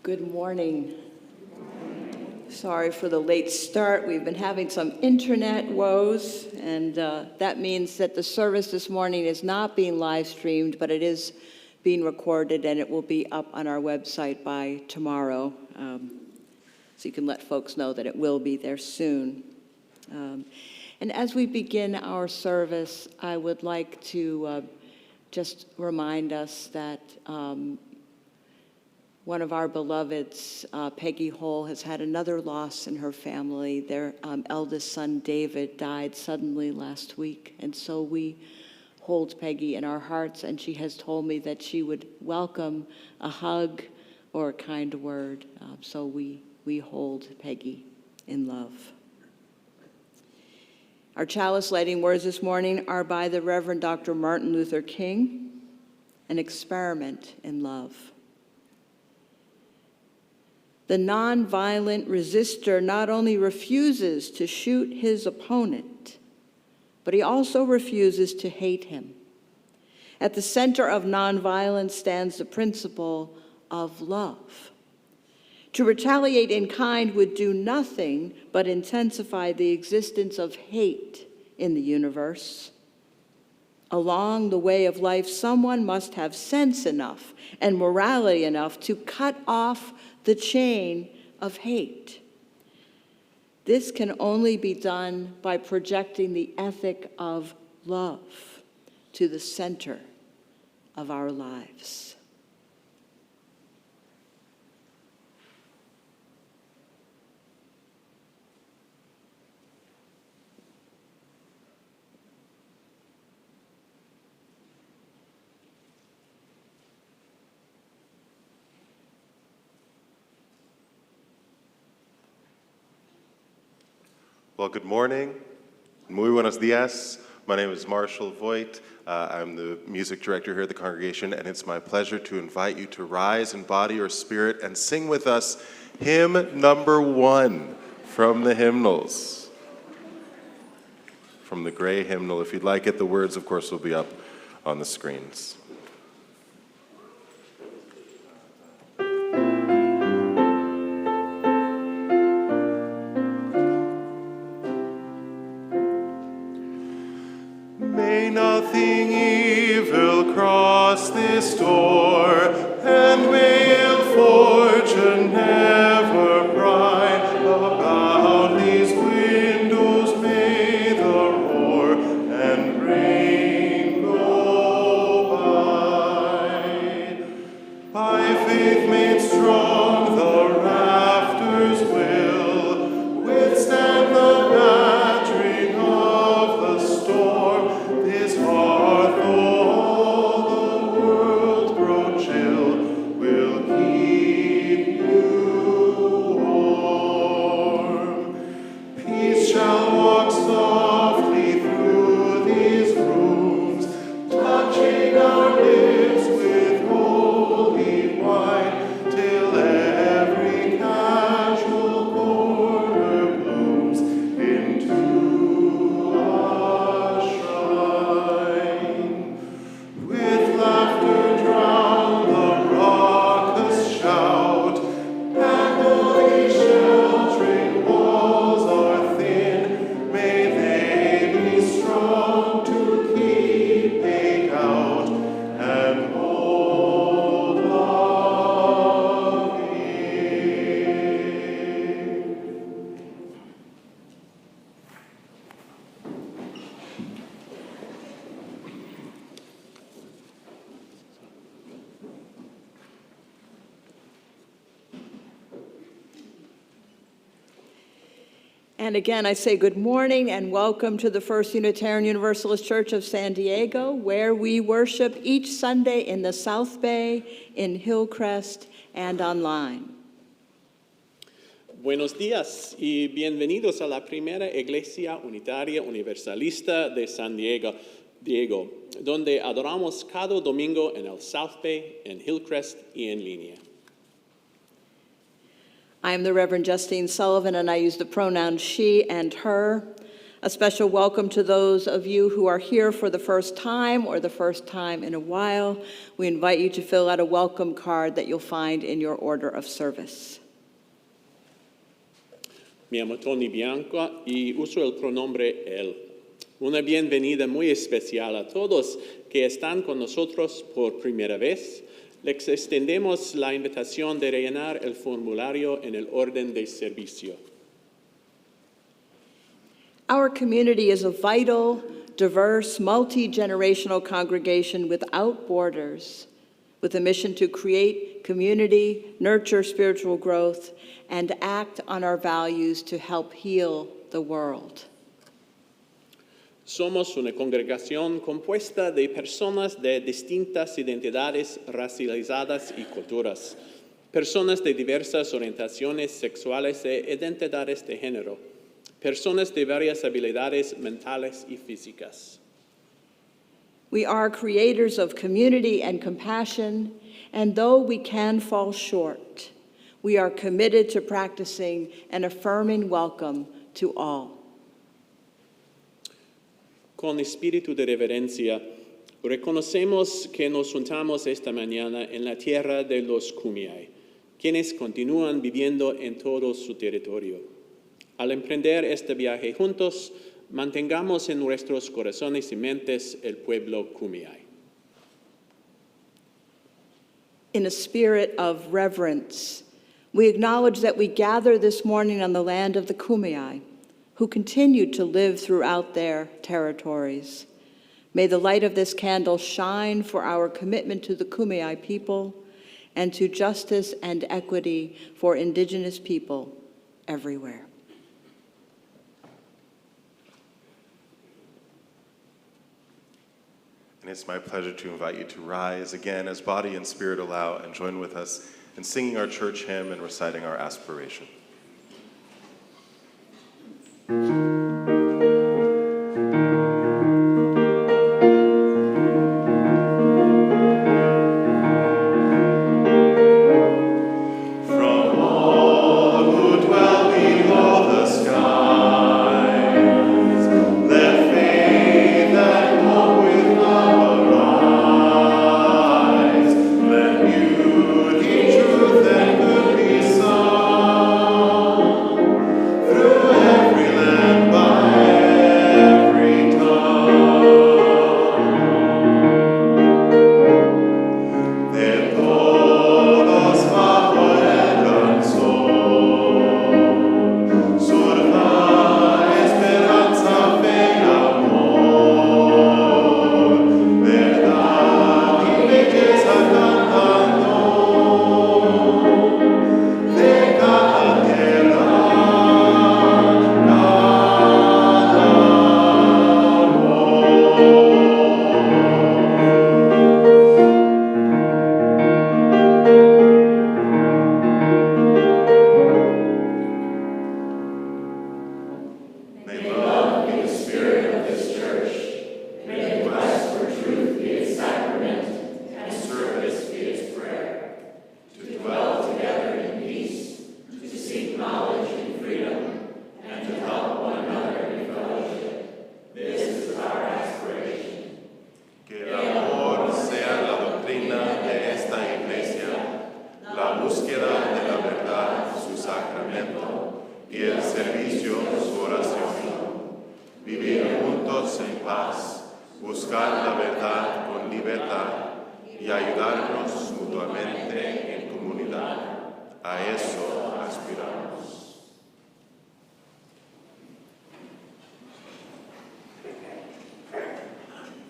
Good morning. Sorry for the late start. We've been having some internet woes, and that means that the service this morning is not being live streamed, but it is being recorded, and it will be up on our website by tomorrow. So you can let folks know that it will be there soon. And as we begin our service, I would like to just remind us that one of our beloveds, Peggy Hole, has had another loss in her family. Their eldest son, David, died suddenly last week, and so we hold Peggy in our hearts, and she has told me that she would welcome a hug or a kind word. So we hold Peggy in love. Our chalice lighting words this morning are by the Reverend Dr. Martin Luther King, An Experiment in Love. The nonviolent resistor not only refuses to shoot his opponent, but he also refuses to hate him. At the center of nonviolence stands the principle of love. To retaliate in kind would do nothing but intensify the existence of hate in the universe. Along the way of life, someone must have sense enough and morality enough to cut off the chain of hate. This can only be done by projecting the ethic of love to the center of our lives. Well, good morning. Muy buenos días. My name is Marshall Voigt. I'm the music director here at the congregation, and it's my pleasure to invite you to rise in body or spirit and sing with us hymn number 1 from the hymnals. From the gray hymnal. If you'd like it, the words, of course, will be up on the screens. Nothing evil cross this door, and may ill fortune never pry about these windows. May the roar and rain go by. By faith made strong, the rafters will withstand the battering of the storm. This heart, though all the world grow chill, will keep you warm. Peace shall walk softly through these rooms, touching our lips with holy wine, till every casual corner blooms into a shrine. With laughter drown the raucous shout, and though these sheltering walls are thin, may they be strong to keep hate out and hold love in. And again, I say good morning and welcome to the First Unitarian Universalist Church of San Diego, where we worship each Sunday in the South Bay, in Hillcrest, and online. Buenos días y bienvenidos a la primera Iglesia Unitaria Universalista de San Diego, donde adoramos cada domingo en el South Bay, en Hillcrest y en línea. I am the Reverend Justine Sullivan, and I use the pronouns she and her. A special welcome to those of you who are here for the first time or the first time in a while. We invite you to fill out a welcome card that you'll find in your order of service. Me llamo Tony Bianco y uso el pronombre él. Una bienvenida muy especial a todos que están con nosotros por primera vez. Les extendemos la invitación de rellenar el formulario en el orden de servicio. Our community is a vital, diverse, multi-generational congregation without borders, with a mission to create community, nurture spiritual growth, and act on our values to help heal the world. Somos una congregación compuesta de personas de distintas identidades racializadas y culturas, personas de diversas orientaciones sexuales e identidades de género, personas de varias habilidades mentales y físicas. We are creators of community and compassion, and though we can fall short, we are committed to practicing an affirming welcome to all. Con espíritu de reverencia, reconocemos que nos juntamos esta mañana en la tierra de los Kumeyaay, quienes continúan viviendo en todo su territorio. Al emprender este viaje juntos, mantengamos en nuestros corazones y mentes el pueblo Kumeyaay. In a spirit of reverence, we acknowledge that we gather this morning on the land of the Kumeyaay, who continue to live throughout their territories. May the light of this candle shine for our commitment to the Kumeyaay people and to justice and equity for Indigenous people everywhere. And it's my pleasure to invite you to rise again as body and spirit allow and join with us in singing our church hymn and reciting our aspiration.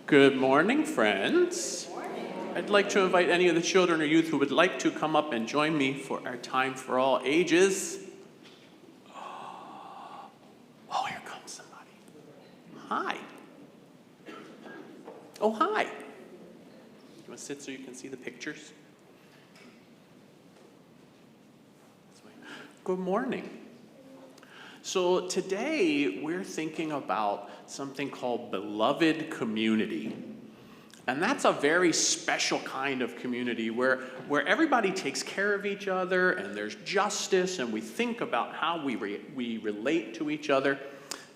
Good morning, friends. I'd like to invite any of the children or youth who would like to come up and join me for our time for all ages. Oh, here comes somebody. Hi. Oh, hi. You want to sit so you can see the pictures? Good morning. So today we're thinking about something called beloved community. And that's a very special kind of community where everybody takes care of each other and there's justice and we think about how we relate to each other.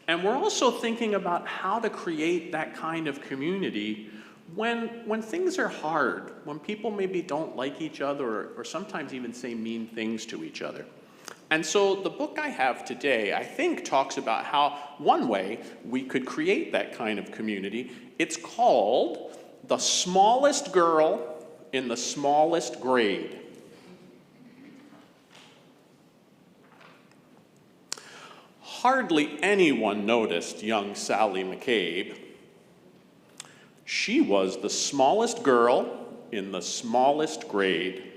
And we're also thinking about how to create that kind of community when things are hard, when people maybe don't like each other or sometimes even say mean things to each other. And so the book I have today, I think, talks about how one way we could create that kind of community. It's called The Smallest Girl in the Smallest Grade. Hardly anyone noticed young Sally McCabe. She was the smallest girl in the smallest grade.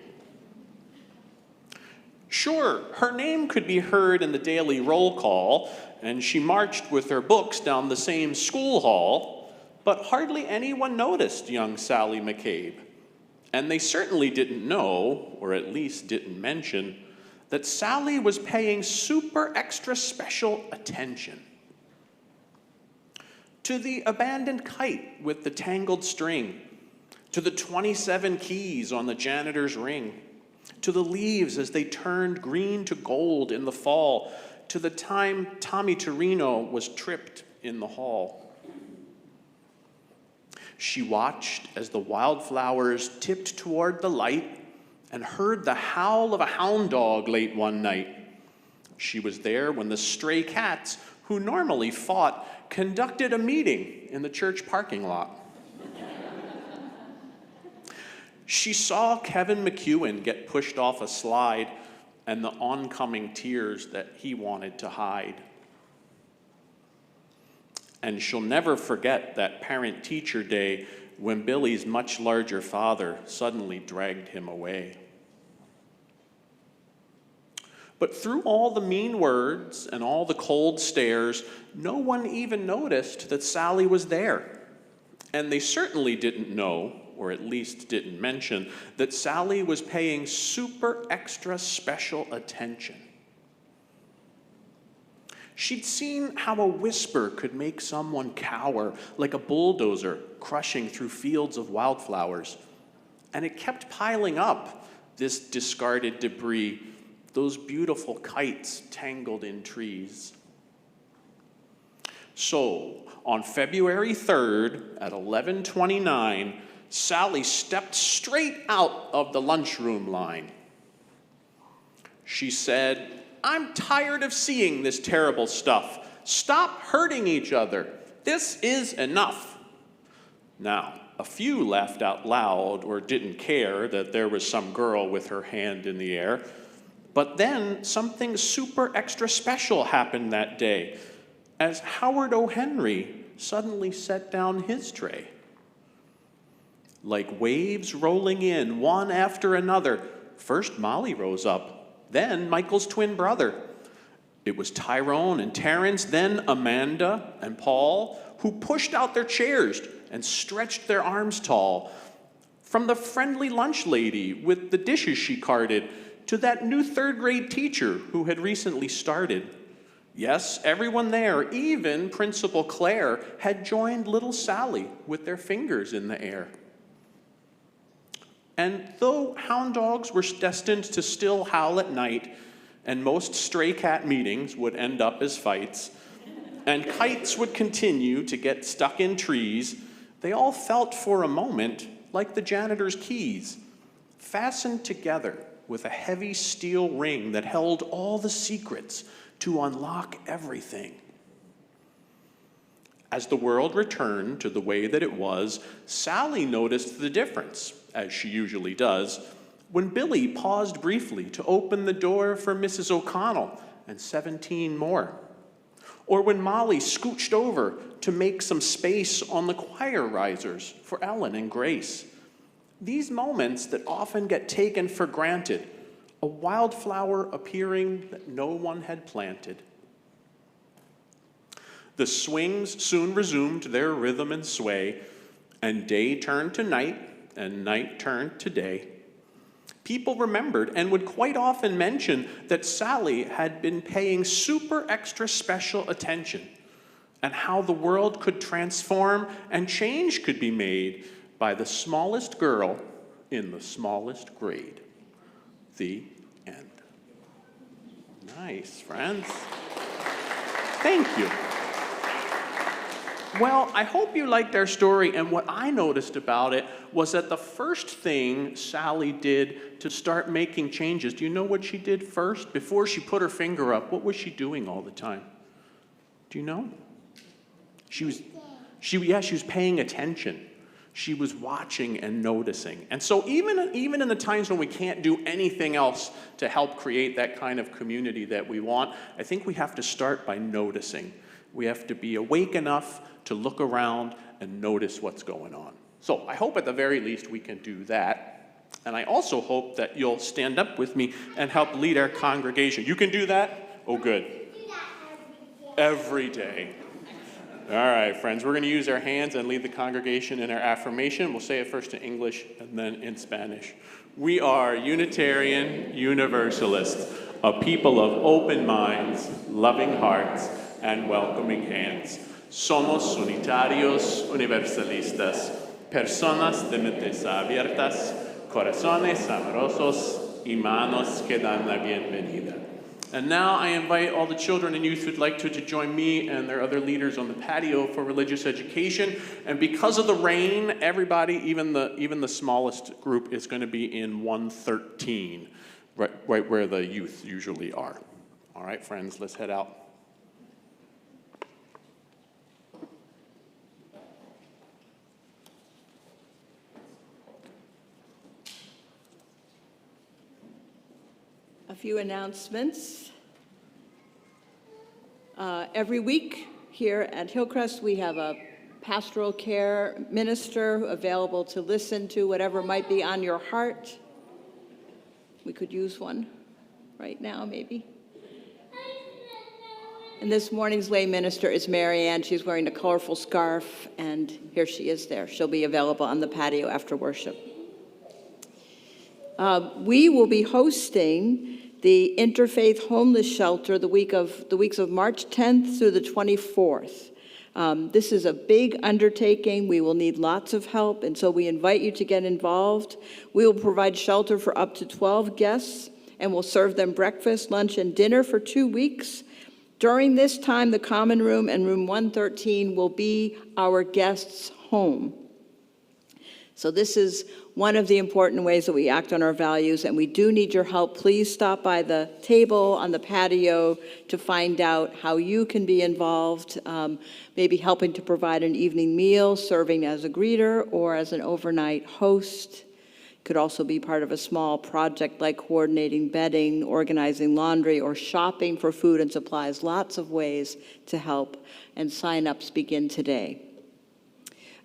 Sure, her name could be heard in the daily roll call, and she marched with her books down the same school hall, but hardly anyone noticed young Sally McCabe. And they certainly didn't know, or at least didn't mention, that Sally was paying super extra special attention to the abandoned kite with the tangled string, to the 27 keys on the janitor's ring, to the leaves as they turned green to gold in the fall, to the time Tommy Torino was tripped in the hall. She watched as the wildflowers tipped toward the light and heard the howl of a hound dog late one night. She was there when the stray cats, who normally fought, conducted a meeting in the church parking lot. She saw Kevin McEwen get pushed off a slide and the oncoming tears that he wanted to hide. And she'll never forget that parent-teacher day when Billy's much larger father suddenly dragged him away. But through all the mean words and all the cold stares, no one even noticed that Sally was there. And they certainly didn't know, or at least didn't mention, that Sally was paying super extra special attention. She'd seen how a whisper could make someone cower like a bulldozer crushing through fields of wildflowers. And it kept piling up, this discarded debris, those beautiful kites tangled in trees. So, on February 3rd at 11:29, Sally stepped straight out of the lunchroom line. She said, "I'm tired of seeing this terrible stuff. Stop hurting each other. This is enough." Now, a few laughed out loud or didn't care that there was some girl with her hand in the air. But then something super extra special happened that day as Howard O. Henry suddenly set down his tray. Like waves rolling in one after another, first Molly rose up, then Michael's twin brother. It was Tyrone and Terrence, then Amanda and Paul, who pushed out their chairs and stretched their arms tall. From the friendly lunch lady with the dishes she carted to that new third-grade teacher who had recently started. Yes, everyone there, even Principal Claire, had joined little Sally with their fingers in the air. And though hound dogs were destined to still howl at night, and most stray cat meetings would end up as fights, and kites would continue to get stuck in trees, they all felt for a moment like the janitor's keys, fastened together with a heavy steel ring that held all the secrets to unlock everything. As the world returned to the way that it was, Sally noticed the difference, as she usually does, when Billy paused briefly to open the door for Mrs. O'Connell and 17 more. Or when Molly scooched over to make some space on the choir risers for Ellen and Grace. These moments that often get taken for granted, a wildflower appearing that no one had planted. The swings soon resumed their rhythm and sway, and day turned to night, and night turned to day. People remembered and would quite often mention that Sally had been paying super extra special attention, and how the world could transform and change could be made by the smallest girl in the smallest grade. The end. Nice, friends. Thank you. Well, I hope you liked their story, and what I noticed about it was that the first thing Sally did to start making changes, do you know what she did first? Before she put her finger up, what was she doing all the time? Do you know? She was paying attention. She was watching and noticing. And so even in the times when we can't do anything else to help create that kind of community that we want, I think we have to start by noticing. We have to be awake enough to look around and notice what's going on. So I hope at the very least we can do that. And I also hope that you'll stand up with me and help lead our congregation. You can do that? Oh, good. Every day. All right, friends, we're going to use our hands and lead the congregation in our affirmation. We'll say it first in English and then in Spanish. We are Unitarian Universalists, a people of open minds, loving hearts, and welcoming hands. Somos unitarios universalistas, personas de mentes abiertas, corazones amorosos y manos que dan la bienvenida. And now I invite all the children and youth who'd like to join me and their other leaders on the patio for religious education. And because of the rain, everybody, even the smallest group, is going to be in 113, right where the youth usually are. All right, friends, let's head out. A few announcements. Every week here at Hillcrest, we have a pastoral care minister available to listen to whatever might be on your heart. We could use one right now, maybe. And this morning's lay minister is Marianne. She's wearing a colorful scarf, and here she is there. She'll be available on the patio after worship. We will be hosting the Interfaith Homeless Shelter the weeks of March 10th through the 24th. This is a big undertaking. We will need lots of help, and so we invite you to get involved. We will provide shelter for up to 12 guests, and we'll serve them breakfast, lunch, and dinner for 2 weeks. During this time, the common room and room 113 will be our guests' home. So this is one of the important ways that we act on our values, and we do need your help. Please stop by the table on the patio to find out how you can be involved, maybe helping to provide an evening meal, serving as a greeter or as an overnight host. Could also be part of a small project like coordinating bedding, organizing laundry, or shopping for food and supplies. Lots of ways to help, and sign-ups begin today.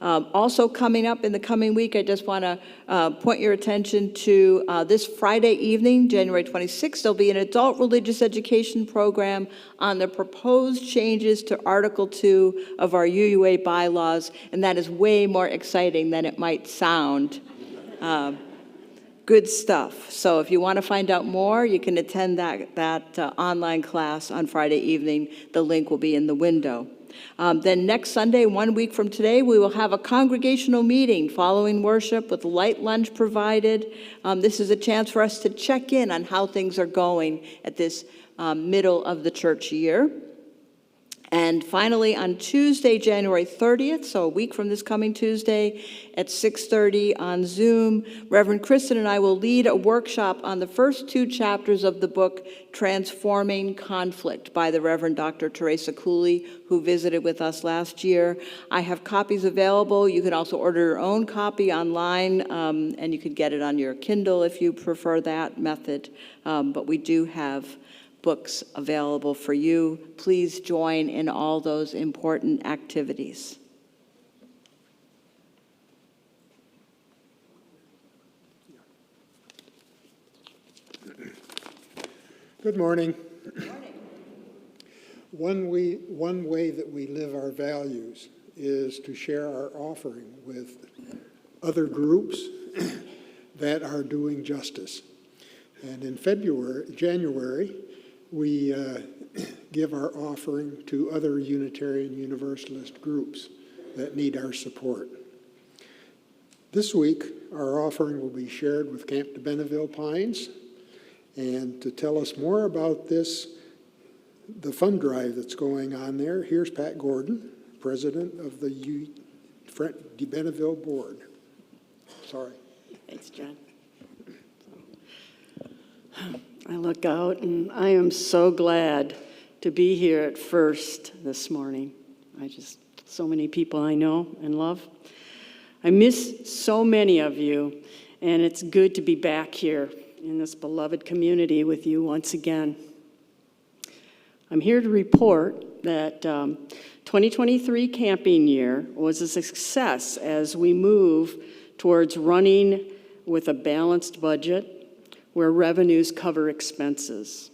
Also coming up in the coming week, I just want to point your attention to this Friday evening, January 26th, there'll be an adult religious education program on the proposed changes to Article 2 of our UUA bylaws, and that is way more exciting than it might sound. Good stuff. So if you want to find out more, you can attend that online class on Friday evening. The link will be in the window. Then next Sunday, 1 week from today, we will have a congregational meeting following worship with light lunch provided. This is a chance for us to check in on how things are going at this middle of the church year. And finally, on Tuesday, January 30th, so a week from this coming Tuesday at 6:30 on Zoom, Reverend Kristen and I will lead a workshop on the first 2 chapters of the book Transforming Conflict by the Reverend Dr. Teresa Cooley, who visited with us last year. I have copies available. You can also order your own copy online, and you can get it on your Kindle if you prefer that method. But we do have books available for you. Please join in all those important activities. Good morning. One way that we live our values is to share our offering with other groups that are doing justice. And in January, we give our offering to other Unitarian Universalist groups that need our support. This week, our offering will be shared with Camp de Benneville Pines. And to tell us more about this, the fund drive that's going on there, here's Pat Gordon, president of the De Benneville Board. Sorry. Thanks, John. I look out and I am so glad to be here at First this morning. So many people I know and love. I miss so many of you, and it's good to be back here in this beloved community with you once again. I'm here to report that 2023 camping year was a success as we move towards running with a balanced budget where revenues cover expenses.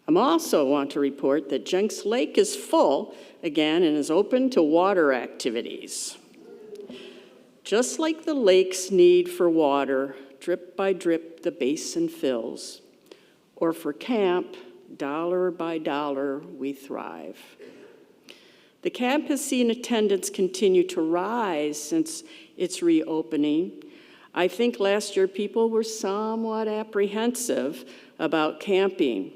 I also want to report that Jenks Lake is full again and is open to water activities. Just like the lake's need for water, drip by drip the basin fills, or for camp, dollar by dollar we thrive. The camp has seen attendance continue to rise since its reopening. I think last year people were somewhat apprehensive about camping.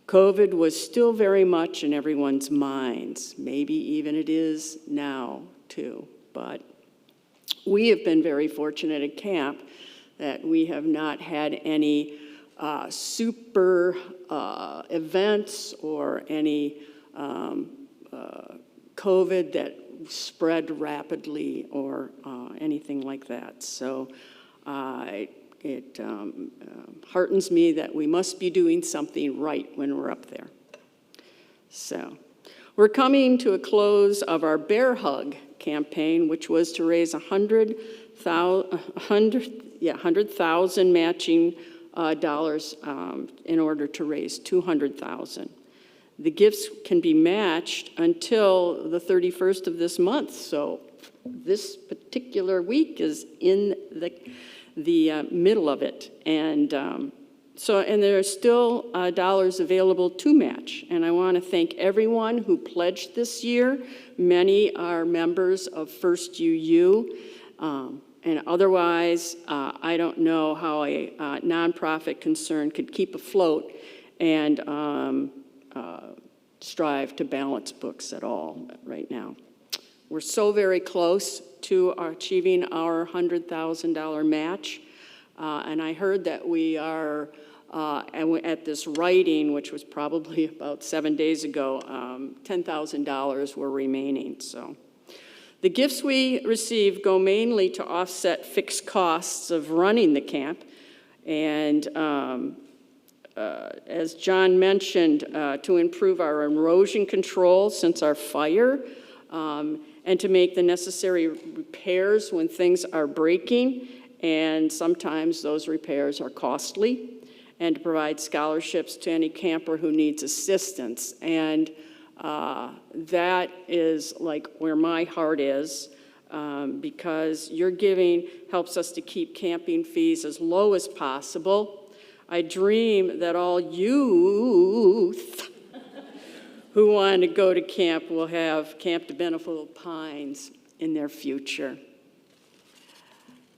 COVID was still very much in everyone's minds. Maybe even it is now too. But we have been very fortunate at camp that we have not had any super events or any COVID that spread rapidly or anything like that. So it heartens me that we must be doing something right when we're up there. So we're coming to a close of our Bear Hug campaign, which was to raise 100,000 matching dollars in order to raise 200,000. The gifts can be matched until the 31st of this month, so this particular week is in the middle of it, and there are still dollars available to match. And I want to thank everyone who pledged this year. Many are members of First UU, and otherwise, I don't know how a nonprofit concern could keep afloat and strive to balance books at all right now. We're so very close to achieving our $100,000 match, and I heard that we are at this writing, which was probably about 7 days ago, $10,000 were remaining. So the gifts we receive go mainly to offset fixed costs of running the camp, and as John mentioned, to improve our erosion control since our fire, and to make the necessary repairs when things are breaking, and sometimes those repairs are costly, and to provide scholarships to any camper who needs assistance. And that is like where my heart is, because your giving helps us to keep camping fees as low as possible. I dream that all youth who want to go to camp will have Camp De Benneville Pines in their future.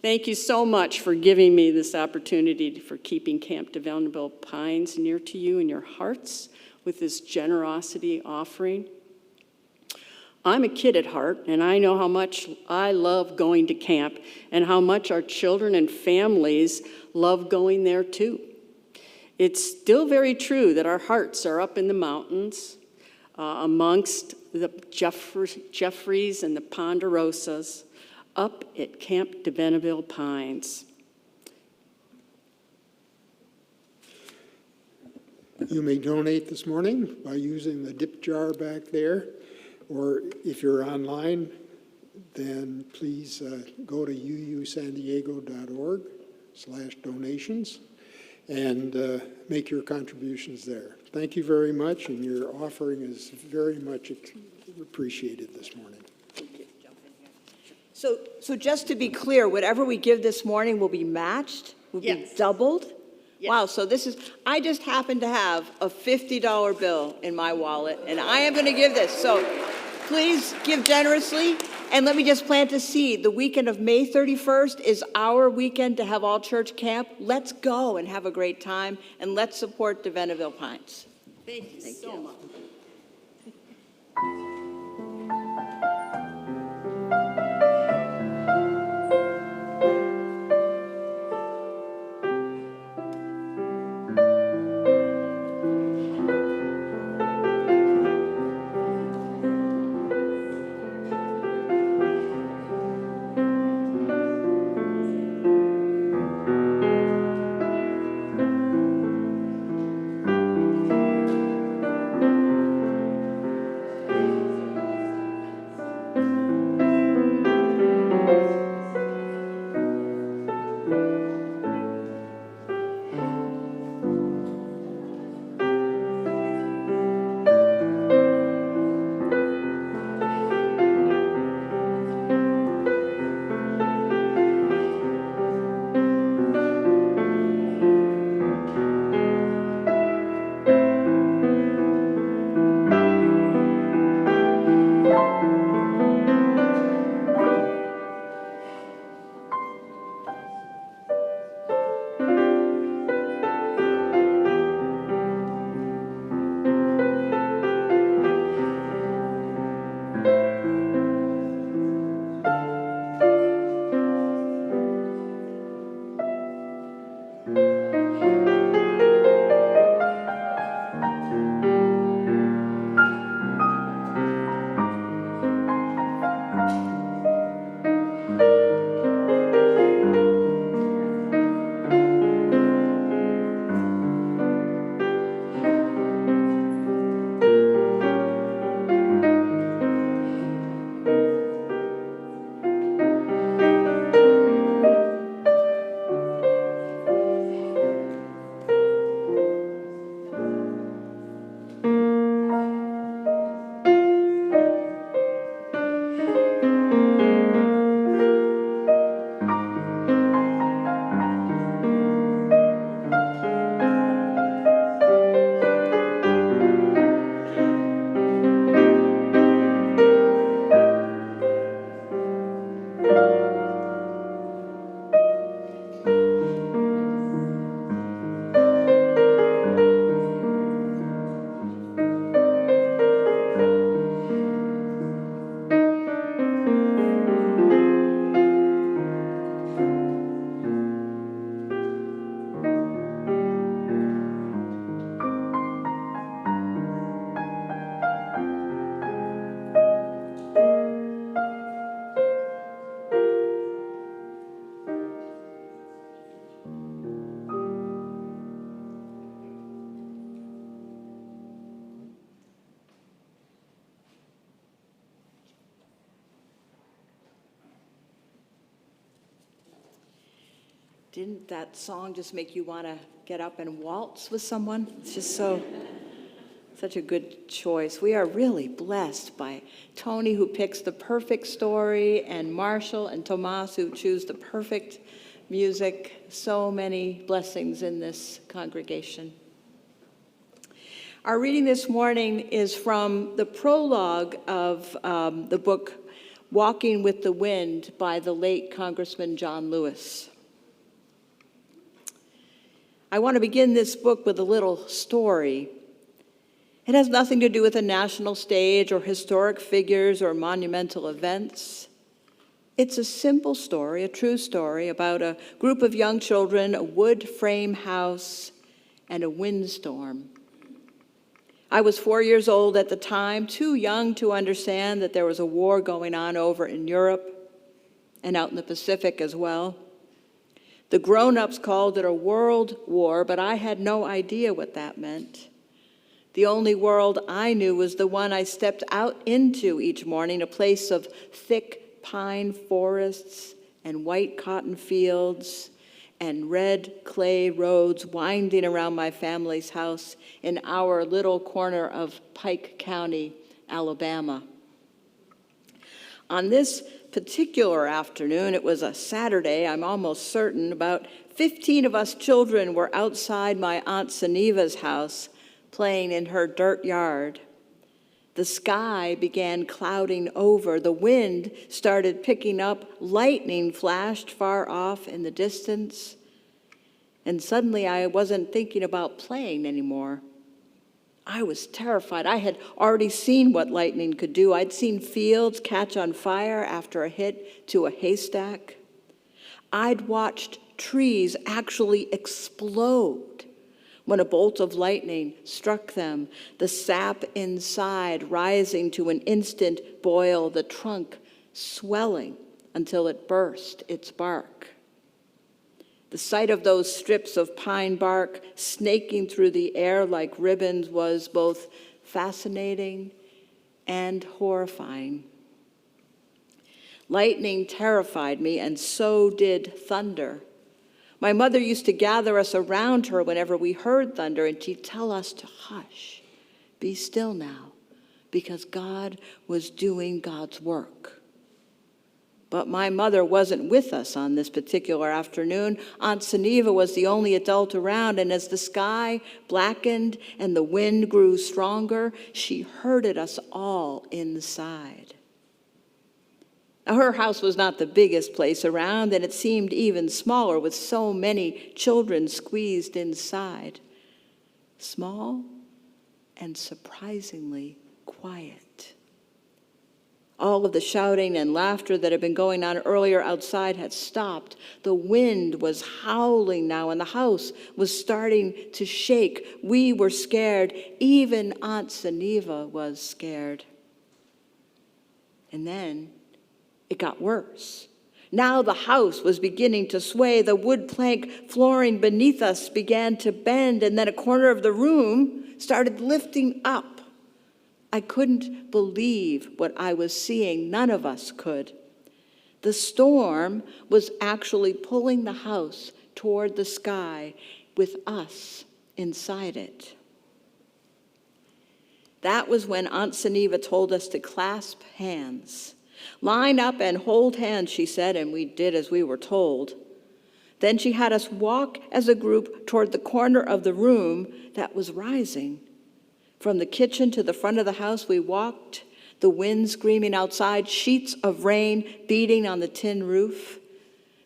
Thank you so much for giving me this opportunity for keeping Camp De Benneville Pines near to you in your hearts with this generosity offering. I'm a kid at heart, and I know how much I love going to camp and how much our children and families love going there too. It's still very true that our hearts are up in the mountains, amongst the Jeffreys and the Ponderosas, up at Camp De Benneville Pines. You may donate this morning by using the dip jar back there, or if you're online, then please go to uusandiego.org/donations and make your contributions there. Thank you very much, and your offering is very much appreciated this morning. So just to be clear, whatever we give this morning will be matched? Will be Yes. doubled? Yes. Wow, so I just happen to have a $50 bill in my wallet, and I am going to give this. So please give generously, and let me just plant a seed. The weekend of May 31st is our weekend to have all church camp. Let's go and have a great time, and let's support De Benneville Pines. Thank you so much. Didn't that song just make you want to get up and waltz with someone? It's just such a good choice. We are really blessed by Tony, who picks the perfect story, and Marshall and Tomas, who choose the perfect music. So many blessings in this congregation. Our reading this morning is from the prologue of the book Walking with the Wind by the late Congressman John Lewis. I want to begin this book with a little story. It has nothing to do with a national stage or historic figures or monumental events. It's a simple story, a true story about a group of young children, a wood frame house, and a windstorm. I was 4 years old at the time, too young to understand that there was a war going on over in Europe and out in the Pacific as well. The grown-ups called it a world war, but I had no idea what that meant. The only world I knew was the one I stepped out into each morning, a place of thick pine forests and white cotton fields and red clay roads winding around my family's house in our little corner of Pike County, Alabama. On this particular afternoon, it was a Saturday, I'm almost certain, about 15 of us children were outside my Aunt Saniva's house playing in her dirt yard. The sky began clouding over. The wind started picking up. Lightning flashed far off in the distance. And suddenly I wasn't thinking about playing anymore. I was terrified. I had already seen what lightning could do. I'd seen fields catch on fire after a hit to a haystack. I'd watched trees actually explode when a bolt of lightning struck them, the sap inside rising to an instant boil, the trunk swelling until it burst its bark. The sight of those strips of pine bark snaking through the air like ribbons was both fascinating and horrifying. Lightning terrified me, and so did thunder. My mother used to gather us around her whenever we heard thunder, and she'd tell us to hush, be still now, because God was doing God's work. But my mother wasn't with us on this particular afternoon. Aunt Sunniva was the only adult around, and as the sky blackened and the wind grew stronger, she herded us all inside. Now, her house was not the biggest place around, and it seemed even smaller with so many children squeezed inside. Small and surprisingly quiet. All of the shouting and laughter that had been going on earlier outside had stopped. The wind was howling now, and the house was starting to shake. We were scared. Even Aunt Sunniva was scared. And then it got worse. Now the house was beginning to sway. The wood plank flooring beneath us began to bend, and then a corner of the room started lifting up. I couldn't believe what I was seeing. None of us could. The storm was actually pulling the house toward the sky with us inside it. That was when Aunt Sunniva told us to clasp hands. Line up and hold hands, she said, and we did as we were told. Then she had us walk as a group toward the corner of the room that was rising. From the kitchen to the front of the house we walked, the wind screaming outside, sheets of rain beating on the tin roof.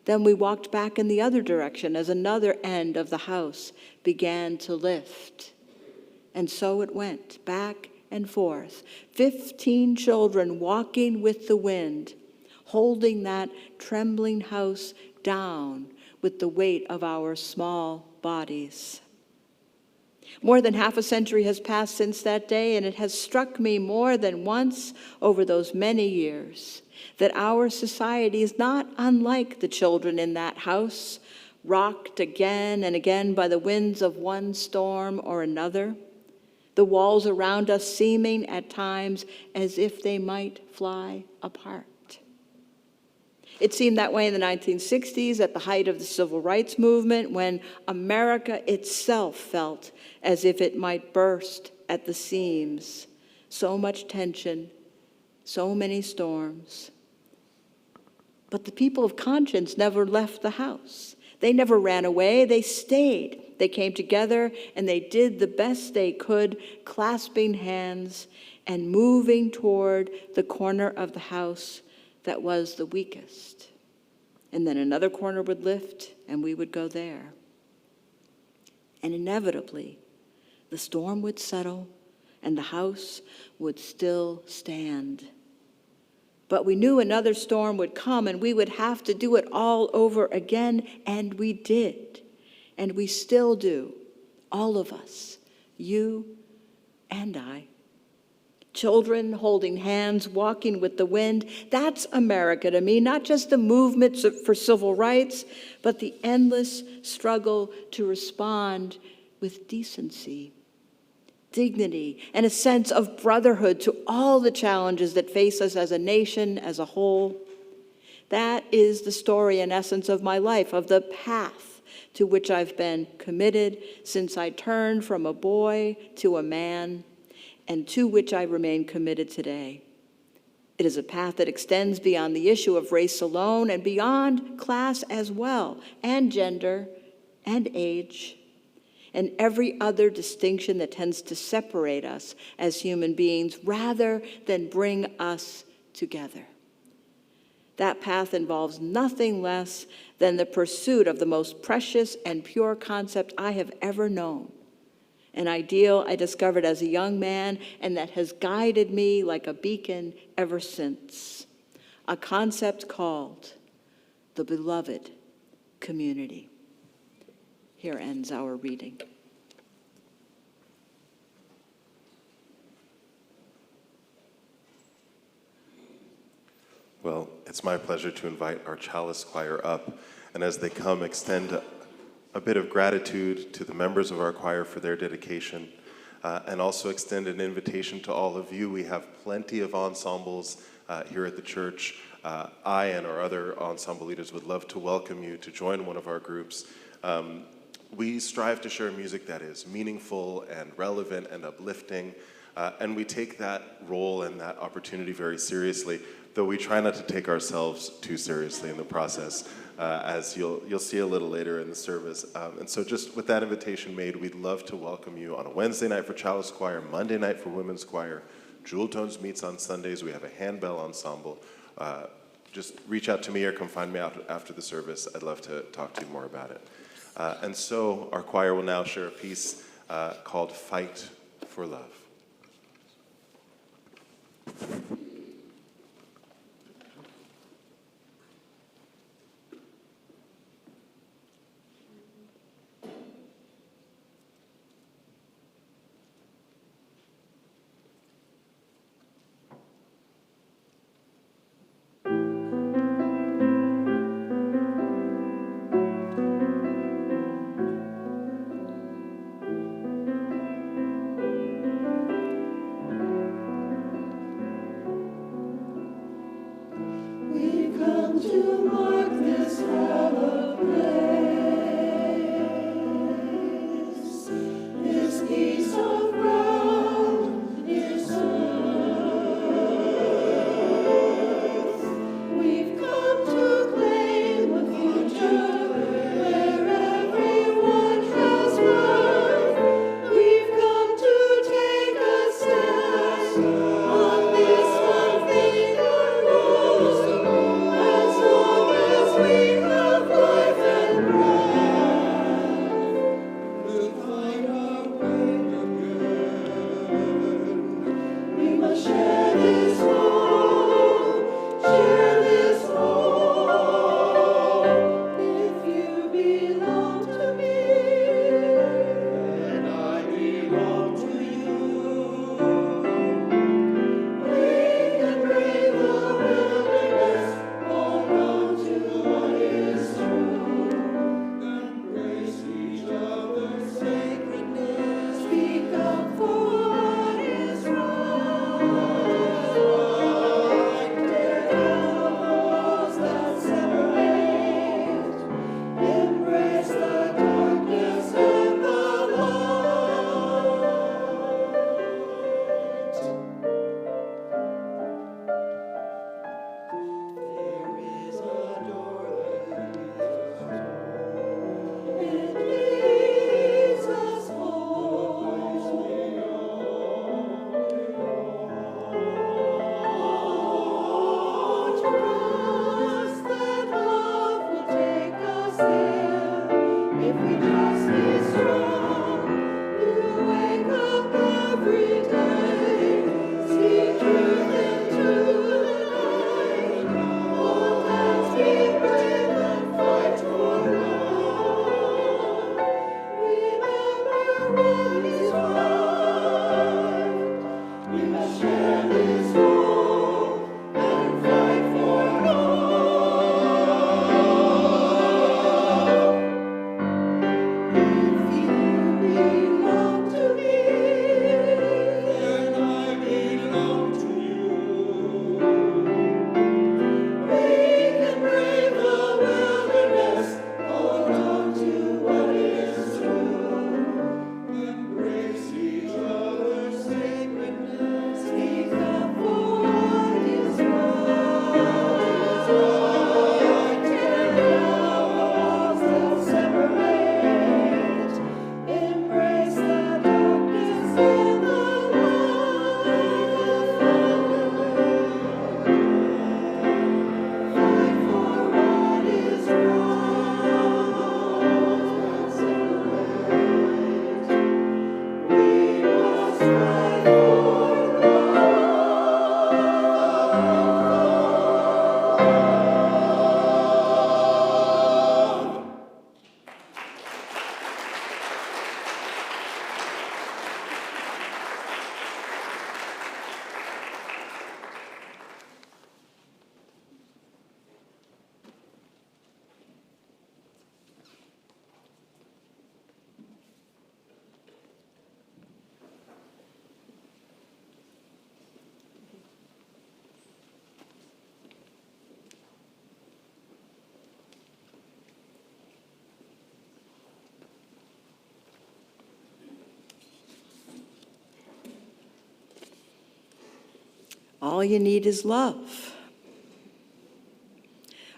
Then we walked back in the other direction as another end of the house began to lift. And so it went, back and forth. 15 children walking with the wind, holding that trembling house down with the weight of our small bodies. More than half a century has passed since that day, and it has struck me more than once over those many years that our society is not unlike the children in that house, rocked again and again by the winds of one storm or another, the walls around us seeming at times as if they might fly apart. It seemed that way in the 1960s, at the height of the civil rights movement, when America itself felt as if it might burst at the seams. So much tension, so many storms. But the people of conscience never left the house. They never ran away, they stayed. They came together and they did the best they could, clasping hands and moving toward the corner of the house that was the weakest. And then another corner would lift, and we would go there. And inevitably, the storm would settle, and the house would still stand. But we knew another storm would come, and we would have to do it all over again, and we did. And we still do, all of us, you and I. Children holding hands, walking with the wind. That's America to me, not just the movement for civil rights, but the endless struggle to respond with decency, dignity, and a sense of brotherhood to all the challenges that face us as a nation, as a whole. That is the story and essence of my life, of the path to which I've been committed since I turned from a boy to a man, and to which I remain committed today. It is a path that extends beyond the issue of race alone and beyond class as well, and gender, and age, and every other distinction that tends to separate us as human beings rather than bring us together. That path involves nothing less than the pursuit of the most precious and pure concept I have ever known, an ideal I discovered as a young man and that has guided me like a beacon ever since. A concept called the beloved community. Here ends our reading. Well, it's my pleasure to invite our Chalice Choir up, and as they come, extend a bit of gratitude to the members of our choir for their dedication, and also extend an invitation to all of you. We have plenty of ensembles here at the church. I and our other ensemble leaders would love to welcome you to join one of our groups. We strive to share music that is meaningful and relevant and uplifting, and we take that role and that opportunity very seriously, though we try not to take ourselves too seriously in the process, as you'll see a little later in the service. And so just with that invitation made, we'd love to welcome you on a Wednesday night for Chalice Choir, Monday night for Women's Choir. Jewel Tones meets on Sundays. We have a handbell ensemble. Just reach out to me or come find me out after the service. I'd love to talk to you more about it. And so our choir will now share a piece called Fight for Love. all you need is love.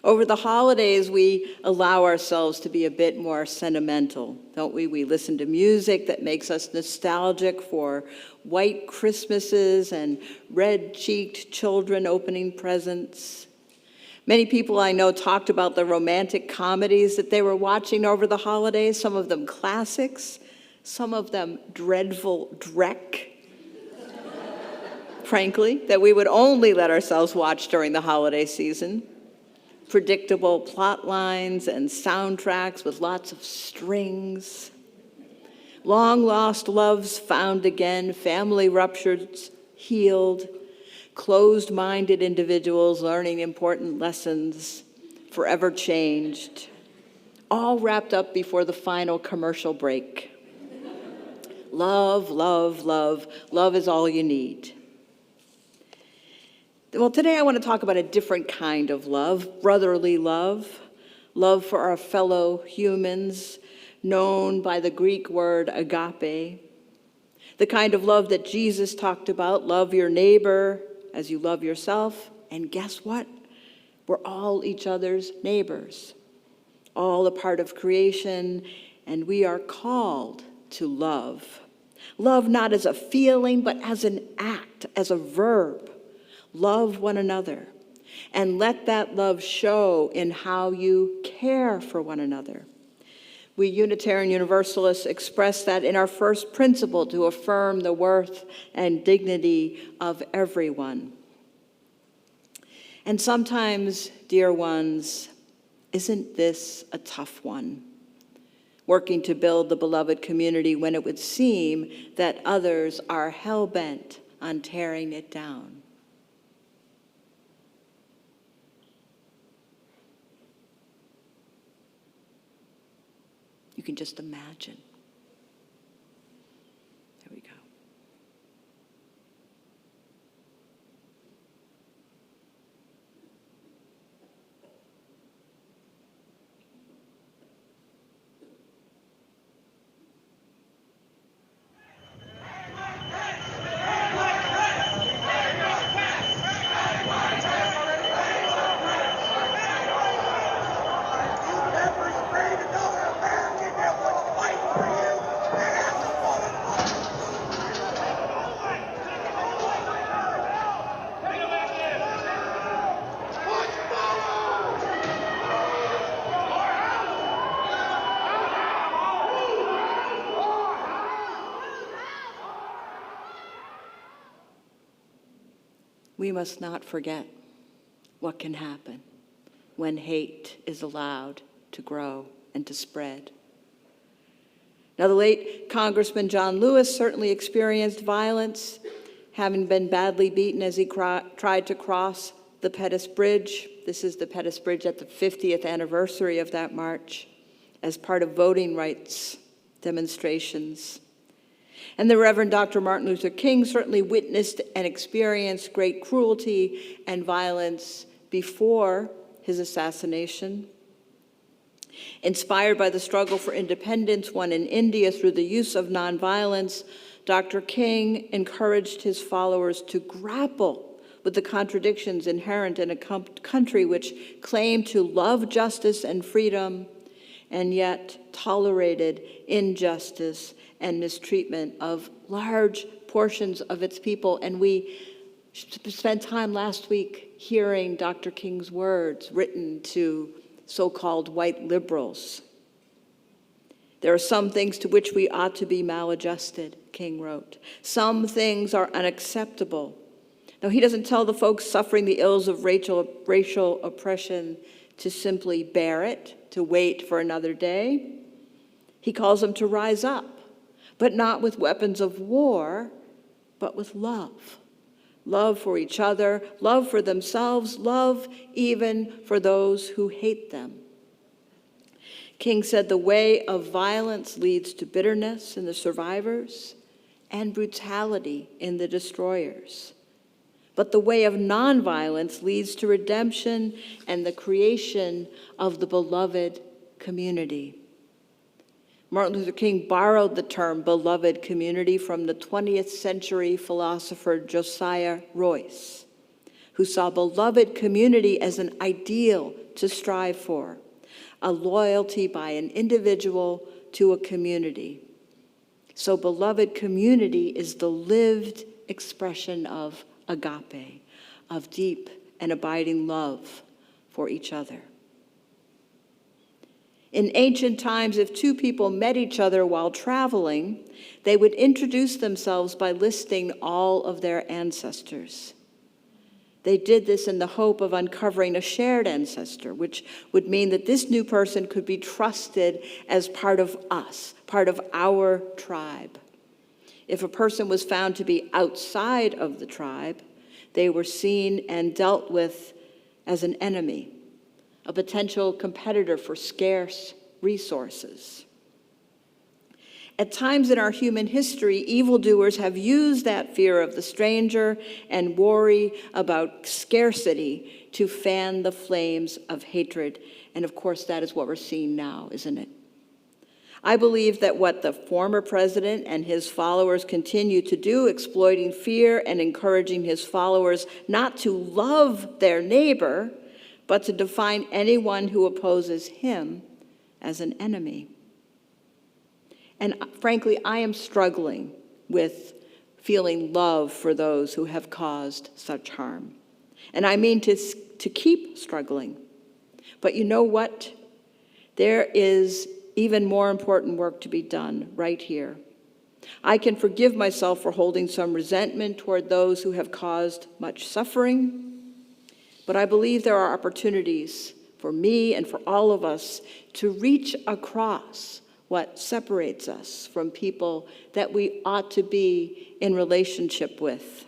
Over the holidays, we allow ourselves to be a bit more sentimental, don't we? We listen to music that makes us nostalgic for white Christmases and red-cheeked children opening presents. Many people I know talked about the romantic comedies that they were watching over the holidays, some of them classics, some of them dreadful dreck, frankly, that we would only let ourselves watch during the holiday season. Predictable plot lines and soundtracks with lots of strings. Long-lost loves found again, family ruptures healed, closed-minded individuals learning important lessons, forever changed, all wrapped up before the final commercial break. Love, love, love. Love is all you need. Well, today I want to talk about a different kind of love, brotherly love, love for our fellow humans, known by the Greek word agape, the kind of love that Jesus talked about, love your neighbor as you love yourself, and guess what? We're all each other's neighbors, all a part of creation, and we are called to love. Love not as a feeling, but as an act, as a verb. Love one another, and let that love show in how you care for one another. We Unitarian Universalists express that in our first principle to affirm the worth and dignity of everyone. And sometimes, dear ones, isn't this a tough one? Working to build the beloved community when it would seem that others are hell-bent on tearing it down. You can just imagine. There we go. We must not forget what can happen when hate is allowed to grow and to spread. Now, the late Congressman John Lewis certainly experienced violence, having been badly beaten as he tried to cross the Pettus Bridge. This is the Pettus Bridge at the 50th anniversary of that march, as part of voting rights demonstrations. And the Reverend Dr. Martin Luther King certainly witnessed and experienced great cruelty and violence before his assassination. Inspired by the struggle for independence won in India through the use of nonviolence, Dr. King encouraged his followers to grapple with the contradictions inherent in a country which claimed to love justice and freedom and yet tolerated injustice and mistreatment of large portions of its people. And we spent time last week hearing Dr. King's words written to so-called white liberals. There are some things to which we ought to be maladjusted, King wrote. Some things are unacceptable. Now, he doesn't tell the folks suffering the ills of racial oppression to simply bear it, to wait for another day. He calls them to rise up, but not with weapons of war, but with love. Love for each other, love for themselves, love even for those who hate them. King said the way of violence leads to bitterness in the survivors and brutality in the destroyers. But the way of nonviolence leads to redemption and the creation of the beloved community. Martin Luther King borrowed the term beloved community from the 20th century philosopher Josiah Royce. who saw beloved community as an ideal to strive for, a loyalty by an individual to a community. So beloved community is the lived expression of agape, of deep and abiding love for each other. In ancient times, if two people met each other while traveling, they would introduce themselves by listing all of their ancestors. They did this in the hope of uncovering a shared ancestor, which would mean that this new person could be trusted as part of us, part of our tribe. If a person was found to be outside of the tribe, they were seen and dealt with as an enemy, a potential competitor for scarce resources. At times in our human history, evildoers have used that fear of the stranger and worry about scarcity to fan the flames of hatred. And of course, that is what we're seeing now, isn't it? I believe that what the former president and his followers continue to do, exploiting fear and encouraging his followers not to love their neighbor, but to define anyone who opposes him as an enemy. And frankly, I am struggling with feeling love for those who have caused such harm. And I mean to keep struggling. But you know what? There is even more important work to be done right here. I can forgive myself for holding some resentment toward those who have caused much suffering, but I believe there are opportunities for me and for all of us to reach across what separates us from people that we ought to be in relationship with.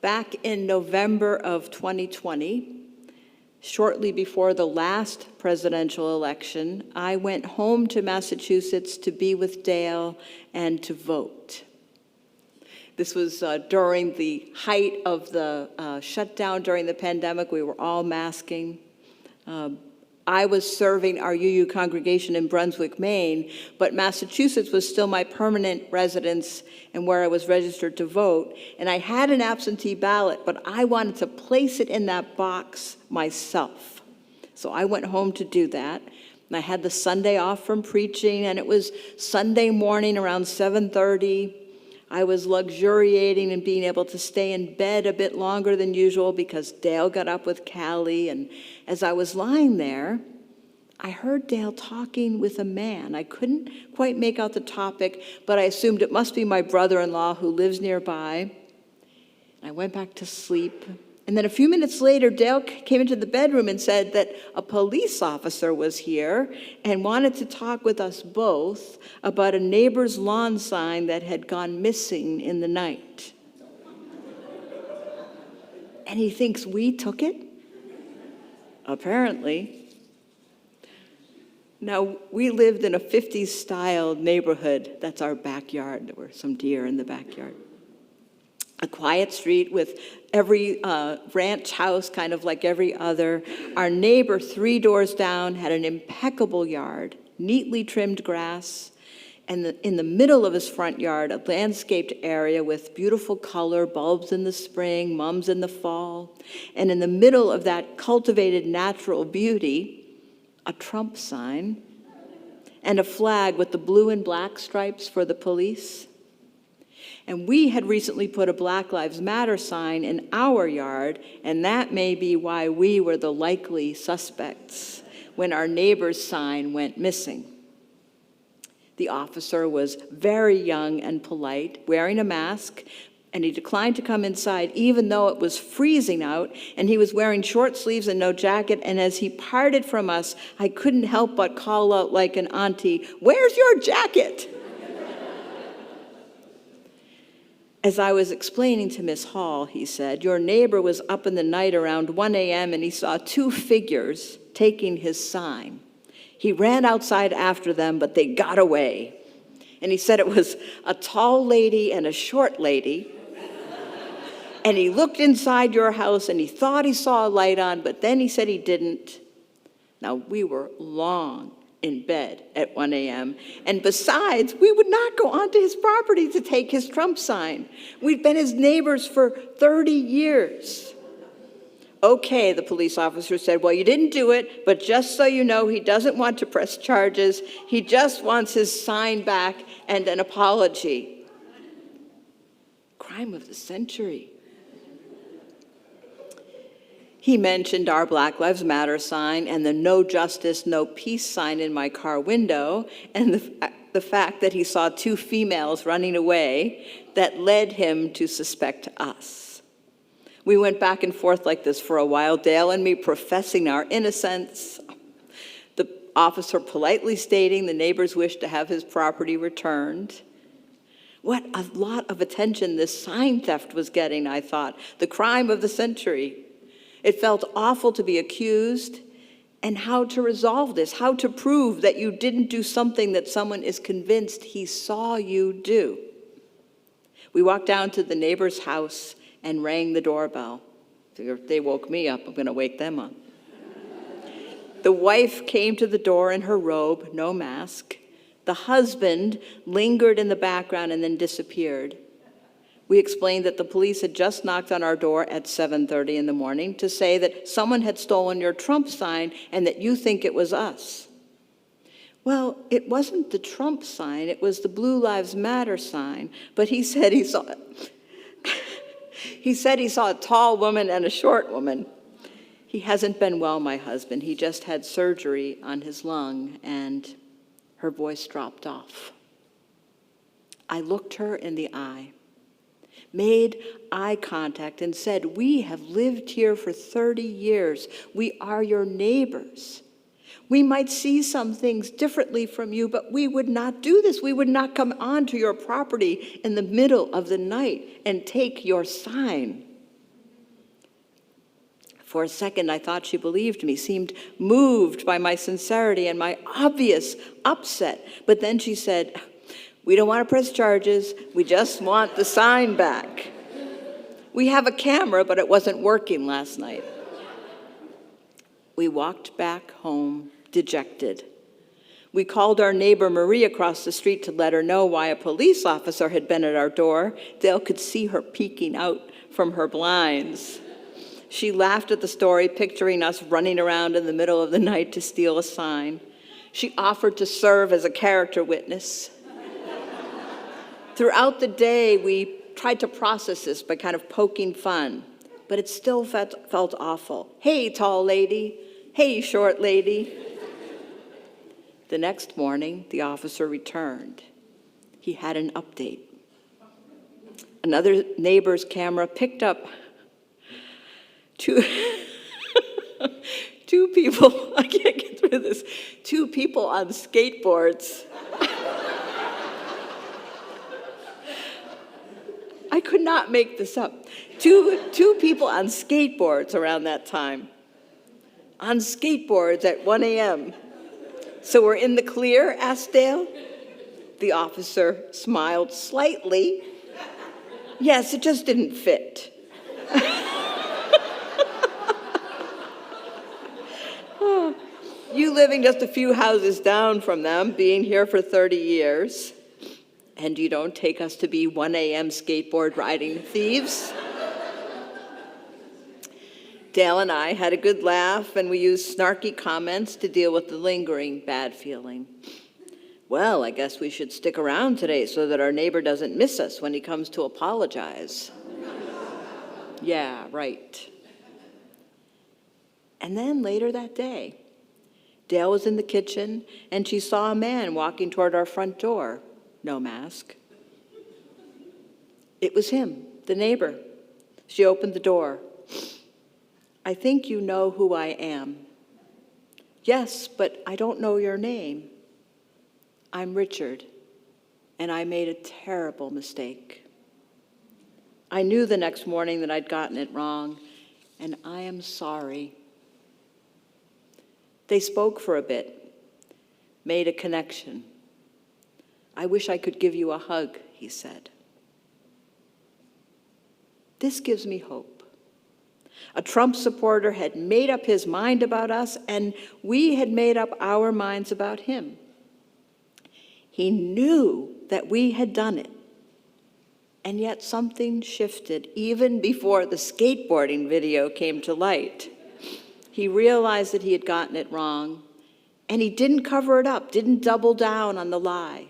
Back in November of 2020, shortly before the last presidential election, I went home to Massachusetts to be with Dale and to vote. This was during the height of the shutdown during the pandemic. We were all masking. I was serving our UU congregation in Brunswick, Maine, but Massachusetts was still my permanent residence and where I was registered to vote. And I had an absentee ballot, but I wanted to place it in that box myself. So I went home to do that. And I had the Sunday off from preaching, and it was Sunday morning around 7:30. I was luxuriating and being able to stay in bed a bit longer than usual because Dale got up with Callie. And as I was lying there, I heard Dale talking with a man. I couldn't quite make out the topic, but I assumed it must be my brother-in-law who lives nearby. I went back to sleep. And then a few minutes later, Dale came into the bedroom and said that a police officer was here and wanted to talk with us both about a neighbor's lawn sign that had gone missing in the night. And he thinks we took it? Apparently. Now, we lived in a 50s-style neighborhood. That's our backyard. There were some deer in the backyard. A quiet street with every ranch house kind of like every other. Our neighbor 3 doors down had an impeccable yard, neatly trimmed grass, and in the middle of his front yard, a landscaped area with beautiful color, bulbs in the spring, mums in the fall. And in the middle of that cultivated natural beauty, a Trump sign and a flag with the blue and black stripes for the police. And we had recently put a Black Lives Matter sign in our yard, and that may be why we were the likely suspects when our neighbor's sign went missing. The officer was very young and polite, wearing a mask, and he declined to come inside even though it was freezing out, and he was wearing short sleeves and no jacket, and as he parted from us, I couldn't help but call out like an auntie, "Where's your jacket?" As I was explaining to Miss Hall, he said, "Your neighbor was up in the night around 1 a.m. and he saw 2 figures taking his sign. He ran outside after them, but they got away." And he said it was a tall lady and a short lady. And he looked inside your house and he thought he saw a light on, but then he said he didn't. Now, we were long in bed at 1 a.m. And besides, we would not go onto his property to take his Trump sign. We'd been his neighbors for 30 years. Okay, the police officer said, well, you didn't do it, but just so you know, he doesn't want to press charges. He just wants his sign back and an apology. Crime of the century. He mentioned our Black Lives Matter sign and the no justice, no peace sign in my car window, and the fact that he saw two females running away that led him to suspect us. We went back and forth like this for a while, Dale and me professing our innocence, the officer politely stating the neighbor's wish to have his property returned. What a lot of attention this sign theft was getting, I thought. The crime of the century. It felt awful to be accused, and how to resolve this, how to prove that you didn't do something that someone is convinced he saw you do. We walked down to the neighbor's house and rang the doorbell. They woke me up, I'm gonna wake them up. The wife came to the door in her robe, no mask. The husband lingered in the background and then disappeared. We explained that the police had just knocked on our door at 7:30 in the morning to say that someone had stolen your Trump sign and that you think it was us. Well, it wasn't the Trump sign, it was the Blue Lives Matter sign, but he said he saw a tall woman and a short woman. He hasn't been well, my husband. He just had surgery on his lung, and her voice dropped off. I looked her in the eye, made eye contact, and said, we have lived here for 30 years. We are your neighbors. We might see some things differently from you, but we would not do this. We would not come onto your property in the middle of the night and take your sign. For a second, I thought she believed me, seemed moved by my sincerity and my obvious upset. But then she said, we don't want to press charges. We just want the sign back. We have a camera, but it wasn't working last night. We walked back home, dejected. We called our neighbor Marie across the street to let her know why a police officer had been at our door. Dale could see her peeking out from her blinds. She laughed at the story, picturing us running around in the middle of the night to steal a sign. She offered to serve as a character witness. Throughout the day, we tried to process this by kind of poking fun, but it still felt awful. Hey, tall lady. Hey, short lady. The next morning, the officer returned. He had an update. Another neighbor's camera picked up two people, I can't get through this, two people on skateboards. I could not make this up. Two people on skateboards around that time. On skateboards at 1 a.m. So we're in the clear, asked Dale. The officer smiled slightly. Yes, it just didn't fit. You living just a few houses down from them, being here for 30 years. And you don't take us to be 1 a.m. skateboard riding thieves? Dale and I had a good laugh, and we used snarky comments to deal with the lingering bad feeling. Well, I guess we should stick around today so that our neighbor doesn't miss us when he comes to apologize. Yeah, right. And then later that day, Dale was in the kitchen, and she saw a man walking toward our front door. No mask. It was him, the neighbor. She opened the door. I think you know who I am. Yes, but I don't know your name. I'm Richard, and I made a terrible mistake. I knew the next morning that I'd gotten it wrong, and I am sorry. They spoke for a bit, made a connection. I wish I could give you a hug, he said. This gives me hope. A Trump supporter had made up his mind about us, and we had made up our minds about him. He knew that we had done it, and yet something shifted even before the skateboarding video came to light. He realized that he had gotten it wrong, and he didn't cover it up, didn't double down on the lie.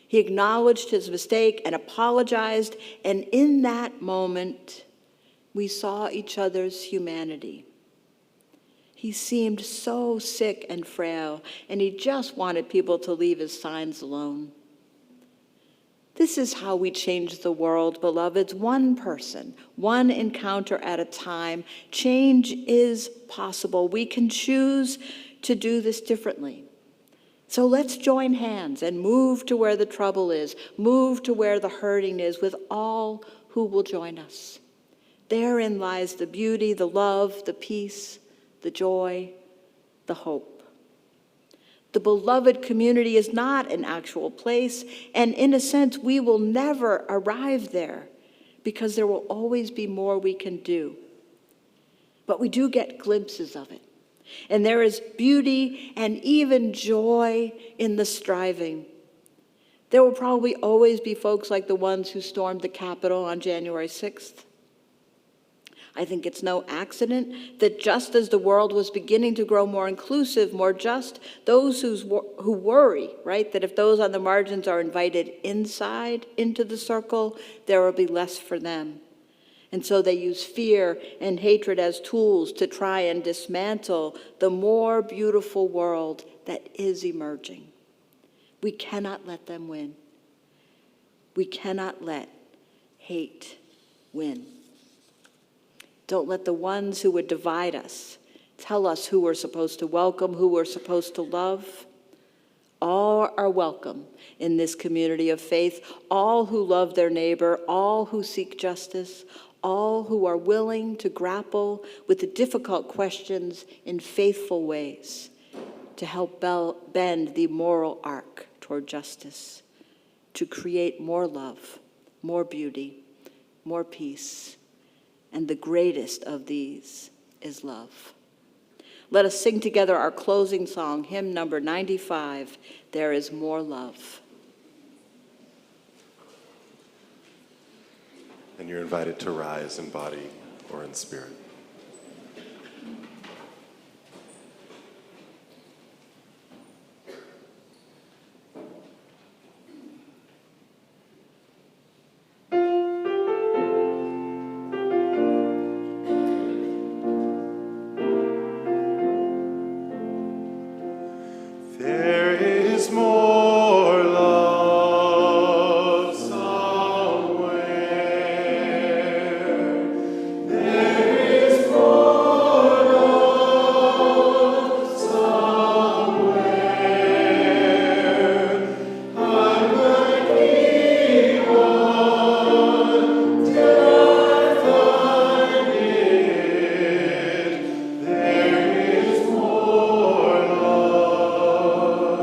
He acknowledged his mistake and apologized, and in that moment, we saw each other's humanity. He seemed so sick and frail, and he just wanted people to leave his signs alone. This is how we change the world, beloveds, one person, one encounter at a time. Change is possible. We can choose to do this differently. So let's join hands and move to where the trouble is, move to where the hurting is with all who will join us. Therein lies the beauty, the love, the peace, the joy, the hope. The beloved community is not an actual place, and in a sense, we will never arrive there because there will always be more we can do. But we do get glimpses of it, and there is beauty and even joy in the striving. There will probably always be folks like the ones who stormed the Capitol on January 6th. I think it's no accident that just as the world was beginning to grow more inclusive, more just, those who worry, right, that if those on the margins are invited inside into the circle, there will be less for them. And so they use fear and hatred as tools to try and dismantle the more beautiful world that is emerging. We cannot let them win. We cannot let hate win. Don't let the ones who would divide us tell us who we're supposed to welcome, who we're supposed to love. All are welcome in this community of faith, all who love their neighbor, all who seek justice, all who are willing to grapple with the difficult questions in faithful ways to help bend the moral arc toward justice, to create more love, more beauty, more peace. And the greatest of these is love. Let us sing together our closing song, hymn number 95, There is More Love. And you're invited to rise in body or in spirit. There is more love somewhere. There is more love somewhere. I'm gonna keep on till I find it. There is more love.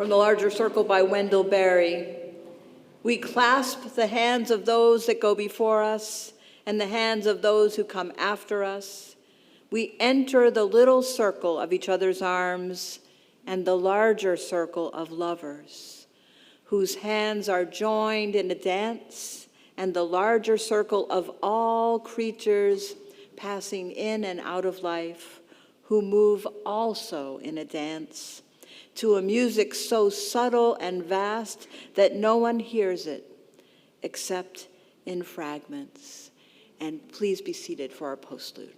from the larger circle by Wendell Berry. We clasp the hands of those that go before us and the hands of those who come after us. We enter the little circle of each other's arms and the larger circle of lovers, whose hands are joined in a dance, and the larger circle of all creatures passing in and out of life, who move also in a dance, to a music so subtle and vast that no one hears it except in fragments. And please be seated for our postlude.